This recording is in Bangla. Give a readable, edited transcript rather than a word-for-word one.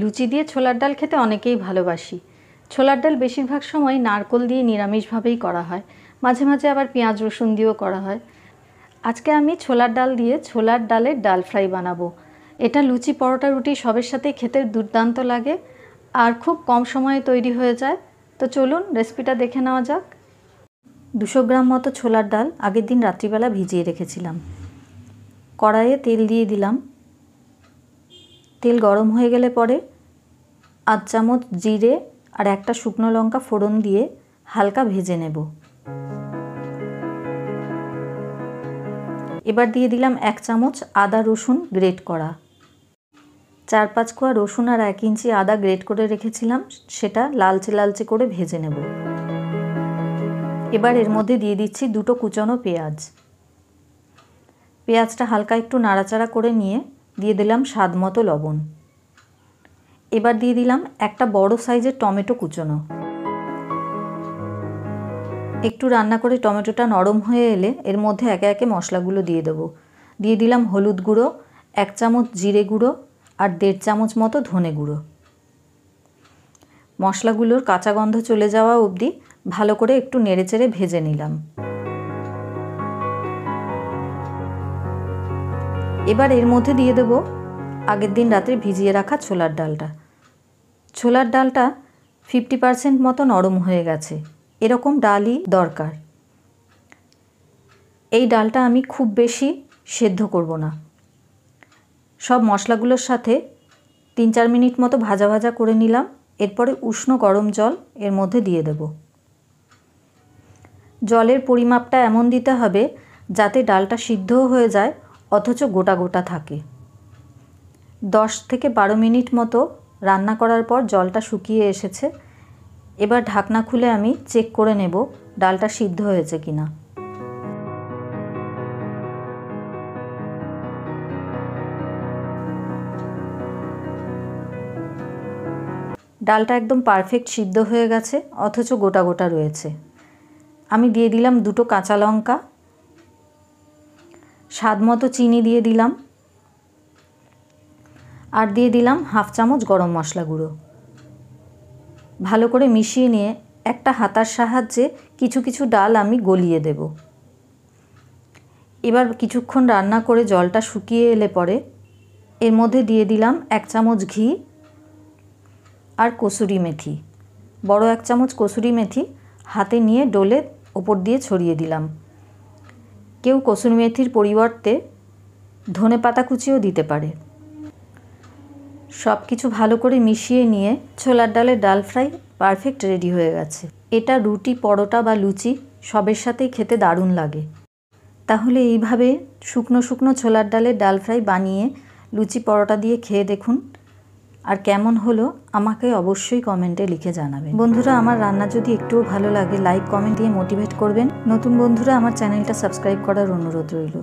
লুচি দিয়ে ছোলার ডাল খেতে অনেকেই ভালোবাসি। ছোলার ডাল বেশিরভাগ সময় নারকেল দিয়ে নিরামিষভাবেই করা হয়, মাঝে মাঝে আবার পেঁয়াজ রসুন দিয়েও করা হয়। আজকে আমি ছোলার ডাল দিয়ে ছোলার ডালের ডাল ফ্রাই বানাবো। এটা লুচি, পরোটা, রুটি সবের সাথেই খেতে দুর্দান্ত লাগে আর খুব কম সময়ে তৈরি হয়ে যায়। তো চলুন রেসিপিটা দেখে নেওয়া যাক। 200 গ্রাম মতো ছোলার ডাল আগের দিন রাত্রিবেলা ভিজিয়ে রেখেছিলাম। কড়াইয়ে তেল দিয়ে দিলাম। তেল গরম হয়ে গেলে পরে 8 চামচ জিরে আর একটা শুকনো লঙ্কা ফোড়ন দিয়ে হালকা ভেজে নেব। এবার দিয়ে দিলাম 1 চামচ আদা রসুন গ্রেট করা। 4-5 কোয়া রসুন আর 1 ইঞ্চি আদা গ্রেট করে রেখেছিলাম, সেটা লালচে লালচে করে ভেজে নেব। এবার এর মধ্যে দিয়ে দিচ্ছি 2টো কুচনো পেঁয়াজ। পেঁয়াজটা হালকা একটু নাড়াচাড়া করে নিয়ে দিয়ে দিলাম স্বাদ মতো লবণ। এবার দিয়ে দিলাম একটা বড় সাইজের টমেটো কুচনো। একটু রান্না করে টমেটোটা নরম হয়ে এলে এর মধ্যে একে একে মশলাগুলো দিয়ে দেবো। দিয়ে দিলাম হলুদ গুঁড়ো, 1 চামচ জিরে গুঁড়ো আর 1.5 চামচ মতো ধনে গুঁড়ো। মশলাগুলোর কাঁচা গন্ধ চলে যাওয়া অবধি ভালো করে একটু নেড়েচেড়ে ভেজে নিলাম। এবার এর মধ্যে দিয়ে দেব আগের দিন রাতে ভিজিয়ে রাখা ছোলার ডালটা। ছোলার ডালটা 50% মতো নরম হয়ে গেছে, এরকম ডালই দরকার। এই ডালটা আমি খুব বেশি সেদ্ধ করব না। সব মশলাগুলোর সাথে 3-4 মিনিট মতো ভাজা ভাজা করে নিলাম। এরপরে উষ্ণ গরম জল এর মধ্যে দিয়ে দেব। জলের পরিমাপটা এমন দিতে হবে যাতে ডালটা সিদ্ধও হয়ে যায় অথচ গোটা গোটা থাকে। 10 থেকে 12 মিনিট মতো রান্না করার পর জলটা শুকিয়ে এসেছে। এবার ঢাকনা খুলে আমি চেক করে নেব ডালটা সিদ্ধ হয়েছে কিনা। ডালটা একদম পারফেক্ট সিদ্ধ হয়ে গেছে অথচ গোটা গোটা রয়েছে। আমি দিয়ে দিলাম 2টো কাঁচা লঙ্কা, স্বাদ মতো চিনি দিয়ে দিলাম আর দিয়ে দিলাম 1/2 চামচ গরম মশলা গুঁড়ো। ভালো করে মিশিয়ে নিয়ে একটা হাতার সাহায্যে কিছু কিছু ডাল আমি গলিয়ে দেব। এবার কিছুক্ষণ রান্না করে জলটা শুকিয়ে এলে পরে এর মধ্যে দিয়ে দিলাম 1 চামচ ঘি আর কসুরি মেথি। বড় 1 চামচ কসুরি মেথি হাতে নিয়ে ডলে ওপর দিয়ে ছড়িয়ে দিলাম। কেউ কসুরি মেথির পরিবর্তে ধনেপাতা কুচিও দিতে পারে। সব কিছু ভালো করে মিশিয়ে নিয়ে ছোলার ডালের ডাল ফ্রাই পারফেক্ট রেডি হয়ে গেছে। এটা রুটি, পরোটা বা লুচি সবের সাথেই খেতে দারুণ লাগে। তাহলে এইভাবে শুকনো শুকনো ছোলার ডালের ডাল ফ্রাই বানিয়ে লুচি, পরোটা দিয়ে খেয়ে দেখুন, আর কেমন হলো আমাকে অবশ্যই কমেন্টে লিখে জানাবেন। বন্ধুরা, আমার রান্না যদি একটুও ভালো লাগে লাইক কমেন্ট দিয়ে মোটিভেট করবেন। নতুন বন্ধুরা আমার চ্যানেলটা সাবস্ক্রাইব করার অনুরোধ রইল।